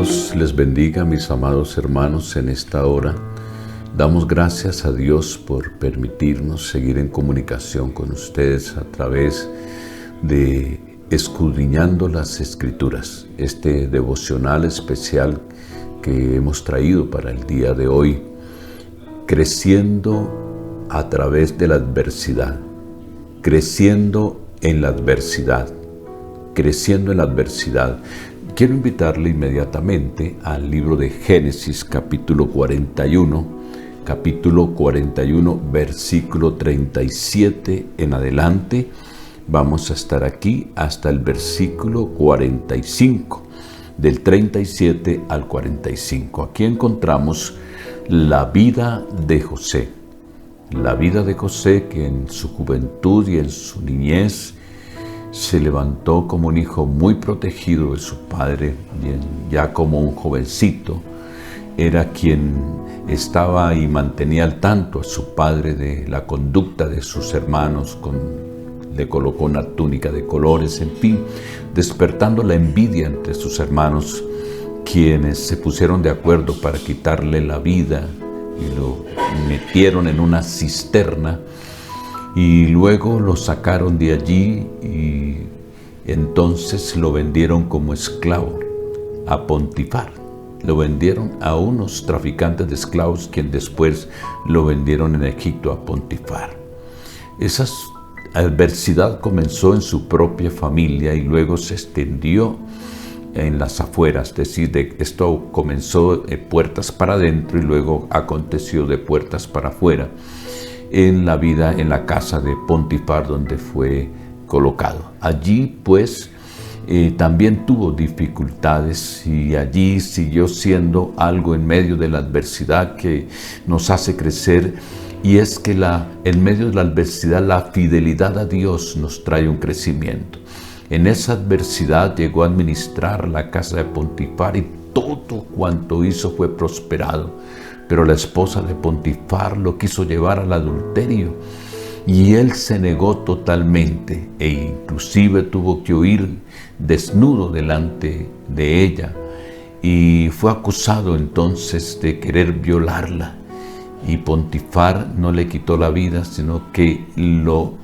Dios les bendiga, mis amados hermanos, en esta hora. Damos gracias a Dios por permitirnos seguir en comunicación con ustedes a través de Escudriñando las Escrituras, este devocional especial que hemos traído para el día de hoy, creciendo a través de la adversidad, creciendo en la adversidad, creciendo en la adversidad. Quiero invitarle inmediatamente al libro de Génesis, capítulo 41, versículo 37 en adelante. Vamos a estar aquí hasta el versículo 45, del 37 al 45. Aquí encontramos la vida de José. La vida de José, que en su juventud y en su niñez se levantó como un hijo muy protegido de su padre, y ya como un jovencito era quien estaba y mantenía al tanto a su padre de la conducta de sus hermanos, le colocó una túnica de colores, en fin, despertando la envidia entre sus hermanos, quienes se pusieron de acuerdo para quitarle la vida y lo metieron en una cisterna. Y luego lo sacaron de allí y entonces lo vendieron como esclavo a Potifar. Lo vendieron a unos traficantes de esclavos, quien después lo vendieron en Egipto a Potifar. Esa adversidad comenzó en su propia familia y luego se extendió en las afueras, es decir, esto comenzó de puertas para adentro y luego aconteció de puertas para afuera, en la vida, en la casa de Potifar, donde fue colocado. Allí, pues, también tuvo dificultades y allí siguió siendo algo en medio de la adversidad que nos hace crecer, y es que en medio de la adversidad la fidelidad a Dios nos trae un crecimiento. En esa adversidad llegó a administrar la casa de Potifar y todo cuanto hizo fue prosperado. Pero la esposa de Potifar lo quiso llevar al adulterio y él se negó totalmente e inclusive tuvo que huir desnudo delante de ella y fue acusado entonces de querer violarla. Y Potifar no le quitó la vida, sino que lo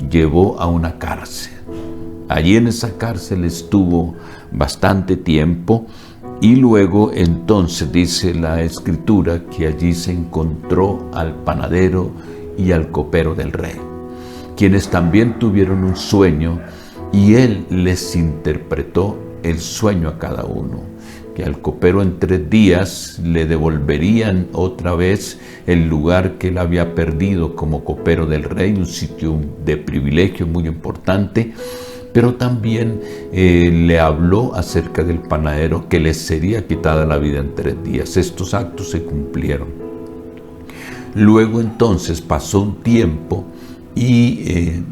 llevó a una cárcel. Allí en esa cárcel estuvo bastante tiempo. Y luego entonces dice la Escritura que allí se encontró al panadero y al copero del rey, quienes también tuvieron un sueño y él les interpretó el sueño a cada uno, que al copero en 3 días le devolverían otra vez el lugar que él había perdido como copero del rey, un sitio de privilegio muy importante. Pero también le habló acerca del panadero, que le sería quitada la vida en 3 días. Estos actos se cumplieron. Luego entonces pasó un tiempo en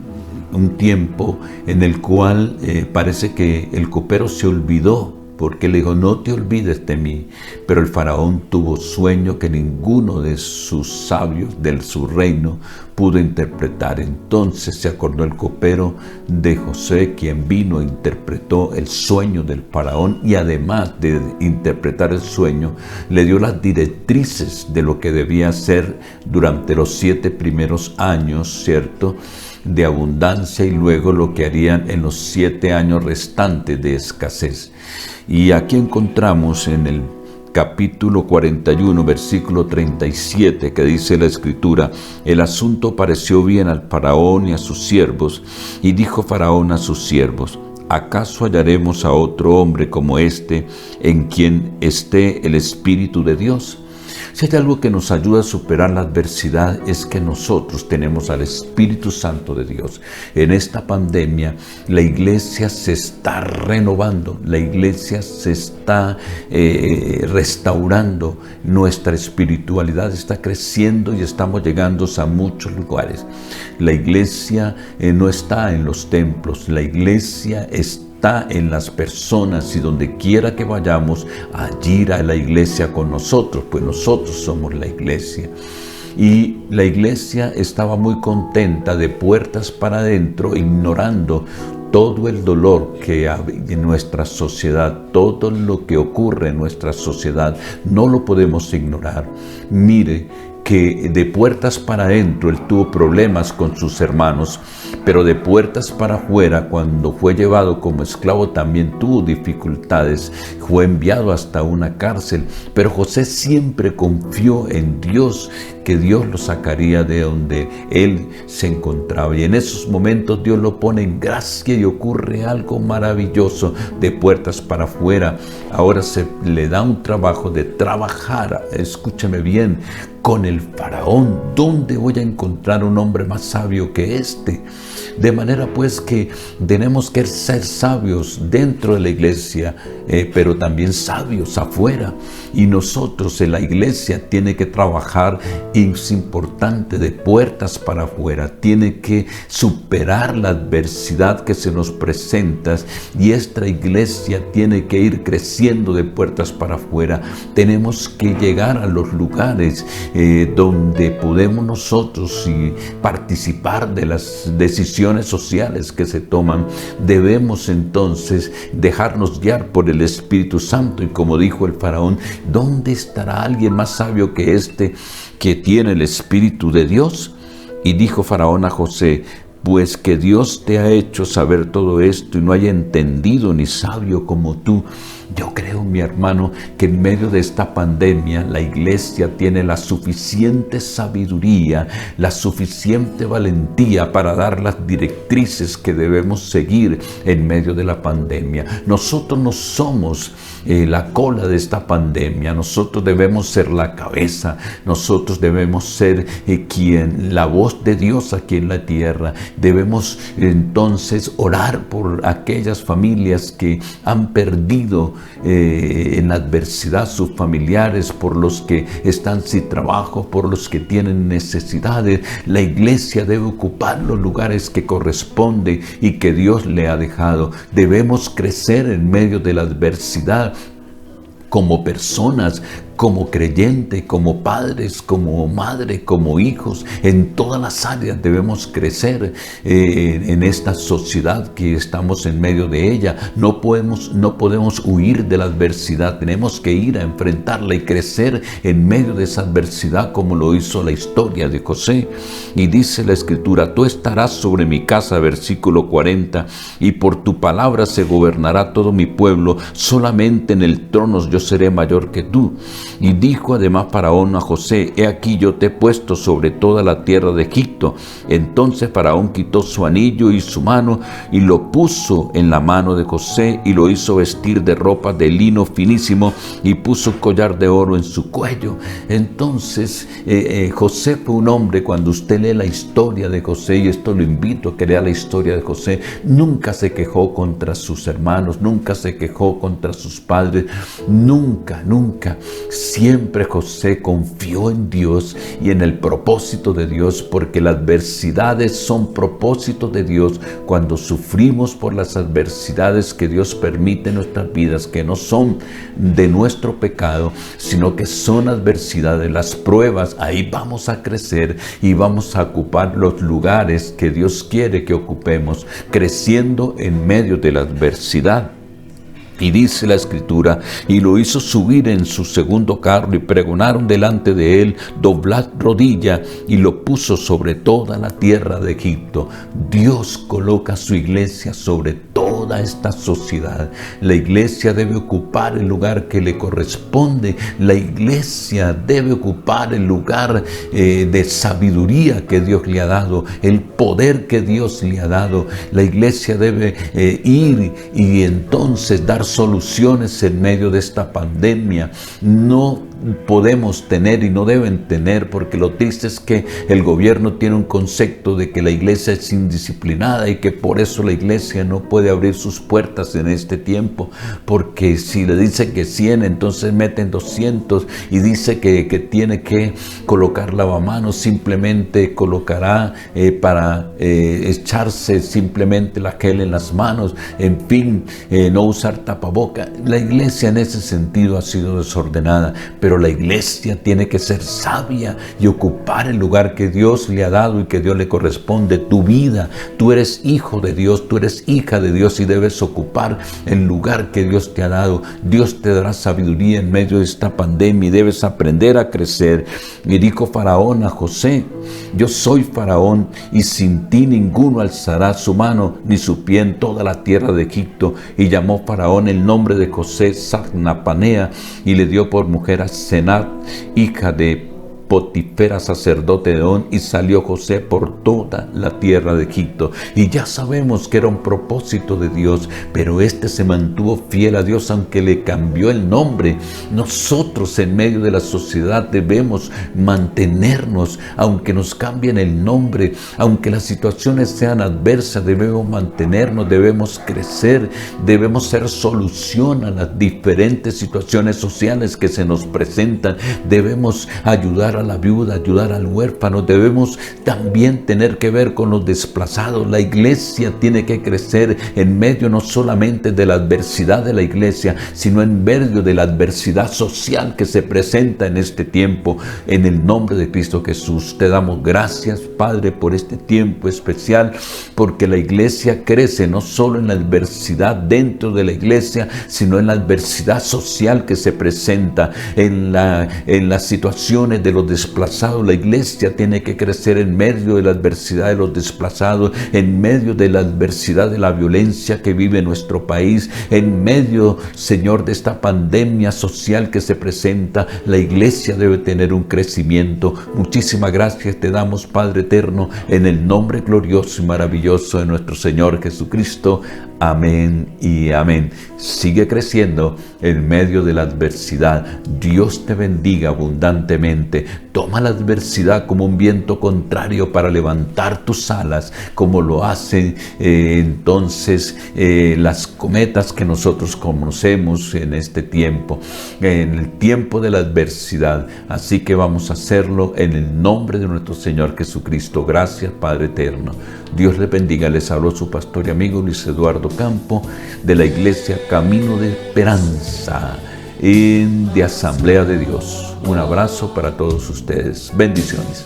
el cual parece que el copero se olvidó, porque le dijo: no te olvides de mí. Pero el faraón tuvo sueño que ninguno de sus sabios de su reino pudo interpretar. Entonces se acordó el copero de José, quien vino e interpretó el sueño del faraón, y además de interpretar el sueño, le dio las directrices de lo que debía hacer durante los 7 primeros años, ¿cierto?, de abundancia, y luego lo que harían en los 7 años restantes de escasez. Y aquí encontramos en el capítulo 41, versículo 37, que dice la Escritura: el asunto pareció bien al faraón y a sus siervos, y dijo Faraón a sus siervos: ¿acaso hallaremos a otro hombre como este, en quien esté el Espíritu de Dios? Si hay algo que nos ayuda a superar la adversidad, es que nosotros tenemos al Espíritu Santo de Dios. En esta pandemia, la iglesia se está renovando, la iglesia se está restaurando, nuestra espiritualidad está creciendo y estamos llegando a muchos lugares. La iglesia no está en los templos, la iglesia está en las personas, y donde quiera que vayamos, allí irá la iglesia con nosotros, pues nosotros somos la iglesia. Y la iglesia estaba muy contenta, de puertas para adentro, ignorando todo el dolor que hay en nuestra sociedad, todo lo que ocurre en nuestra sociedad, no lo podemos ignorar. Mire que de puertas para adentro él tuvo problemas con sus hermanos, pero de puertas para afuera, cuando fue llevado como esclavo, también tuvo dificultades. Fue enviado hasta una cárcel, pero José siempre confió en Dios, que Dios lo sacaría de donde él se encontraba. Y en esos momentos Dios lo pone en gracia y ocurre algo maravilloso. De puertas para afuera, ahora se le da un trabajo de trabajar, escúcheme bien, con el faraón. ¿Dónde voy a encontrar un hombre más sabio que este? De manera pues que tenemos que ser sabios dentro de la iglesia, pero también sabios afuera. Y nosotros en la iglesia tiene que trabajar, y es importante, de puertas para afuera. Tiene que superar la adversidad que se nos presenta, y esta iglesia tiene que ir creciendo de puertas para afuera. Tenemos que llegar a los lugares donde podemos nosotros participar de las decisiones sociales que se toman. Debemos entonces dejarnos guiar por el Espíritu Santo, y como dijo el faraón, ¿dónde estará alguien más sabio que este, que tiene el Espíritu de Dios? Y dijo Faraón a José: pues que Dios te ha hecho saber todo esto, y no haya entendido ni sabio como tú. Yo creo, mi hermano, que en medio de esta pandemia la iglesia tiene la suficiente sabiduría, la suficiente valentía para dar las directrices que debemos seguir en medio de la pandemia. Nosotros no somos la cola de esta pandemia, nosotros debemos ser la cabeza, nosotros debemos ser la voz de Dios aquí en la tierra. Debemos entonces orar por aquellas familias que han perdido en la adversidad sus familiares, por los que están sin trabajo, por los que tienen necesidades. La iglesia debe ocupar los lugares que corresponden y que Dios le ha dejado. Debemos crecer en medio de la adversidad como personas, como creyente, como padres, como madre, como hijos. En todas las áreas debemos crecer en esta sociedad que estamos en medio de ella. No podemos huir de la adversidad. Tenemos que ir a enfrentarla y crecer en medio de esa adversidad, como lo hizo la historia de José. Y dice la Escritura: tú estarás sobre mi casa, versículo 40, y por tu palabra se gobernará todo mi pueblo. Solamente en el trono yo seré mayor que tú. Y dijo además Faraón a José: he aquí yo te he puesto sobre toda la tierra de Egipto. Entonces Faraón quitó su anillo y su mano, y lo puso en la mano de José, y lo hizo vestir de ropa de lino finísimo, y puso collar de oro en su cuello. Entonces José fue un hombre, cuando usted lee la historia de José, y esto lo invito a que lea la historia de José, nunca se quejó contra sus hermanos, nunca se quejó contra sus padres, nunca. Siempre José confió en Dios y en el propósito de Dios, porque las adversidades son propósitos de Dios. Cuando sufrimos por las adversidades que Dios permite en nuestras vidas, que no son de nuestro pecado, sino que son adversidades, las pruebas, ahí vamos a crecer y vamos a ocupar los lugares que Dios quiere que ocupemos, creciendo en medio de la adversidad. Y dice la Escritura: y lo hizo subir en su segundo carro, y pregonaron delante de él: doblad rodilla, y lo puso sobre toda la tierra de Egipto. Dios coloca su iglesia sobre toda esta sociedad. La iglesia debe ocupar el lugar que le corresponde. La iglesia debe ocupar el lugar de sabiduría que Dios le ha dado, el poder que Dios le ha dado. La iglesia debe ir y entonces dar soluciones en medio de esta pandemia. No podemos tener y no deben tener, porque lo triste es que el gobierno tiene un concepto de que la iglesia es indisciplinada y que por eso la iglesia no puede abrir sus puertas en este tiempo, porque si le dicen que 100, entonces meten 200, y dice que tiene que colocar lavamanos, simplemente colocará para echarse simplemente la gel en las manos, en fin, no usar tapaboca. La iglesia en ese sentido ha sido desordenada, pero Pero la iglesia tiene que ser sabia y ocupar el lugar que Dios le ha dado y que Dios le corresponde. Tu vida, tú eres hijo de Dios, tú eres hija de Dios y debes ocupar el lugar que Dios te ha dado. Dios te dará sabiduría en medio de esta pandemia y debes aprender a crecer. Y dijo Faraón a José: yo soy Faraón y sin ti ninguno alzará su mano ni su pie en toda la tierra de Egipto. Y llamó Faraón el nombre de José Zaphnapanea y le dio por mujer a Senat, hija de Potifera, sacerdote de On, y salió José por toda la tierra de Egipto. Y ya sabemos que era un propósito de Dios, pero este se mantuvo fiel a Dios aunque le cambió el nombre. Nosotros en medio de la sociedad debemos mantenernos, aunque nos cambien el nombre, aunque las situaciones sean adversas, debemos mantenernos, debemos crecer, debemos ser solución a las diferentes situaciones sociales que se nos presentan. Debemos ayudar a la viuda, ayudar al huérfano. Debemos también tener que ver con los desplazados. La iglesia tiene que crecer en medio no solamente de la adversidad de la iglesia, sino en medio de la adversidad social que se presenta en este tiempo. En el nombre de Cristo Jesús, te damos gracias, Padre, por este tiempo especial, porque la iglesia crece no solo en la adversidad dentro de la iglesia, sino en la adversidad social que se presenta, en las situaciones de los desplazados. La iglesia tiene que crecer en medio de la adversidad de los desplazados, en medio de la adversidad de la violencia que vive nuestro país, en medio, Señor, de esta pandemia social que se presenta. La iglesia debe tener un crecimiento. Muchísimas gracias te damos, Padre eterno, en el nombre glorioso y maravilloso de nuestro Señor Jesucristo. Amén y amén. Sigue creciendo en medio de la adversidad. Dios te bendiga abundantemente. Toma la adversidad como un viento contrario para levantar tus alas, como lo hacen entonces las cometas que nosotros conocemos en este tiempo, en el tiempo de la adversidad. Así que vamos a hacerlo en el nombre de nuestro Señor Jesucristo. Gracias, Padre eterno. Dios les bendiga. Les habló su pastor y amigo Luis Eduardo Campo, de la iglesia Camino de Esperanza de Asamblea de Dios. Un abrazo para todos ustedes. Bendiciones.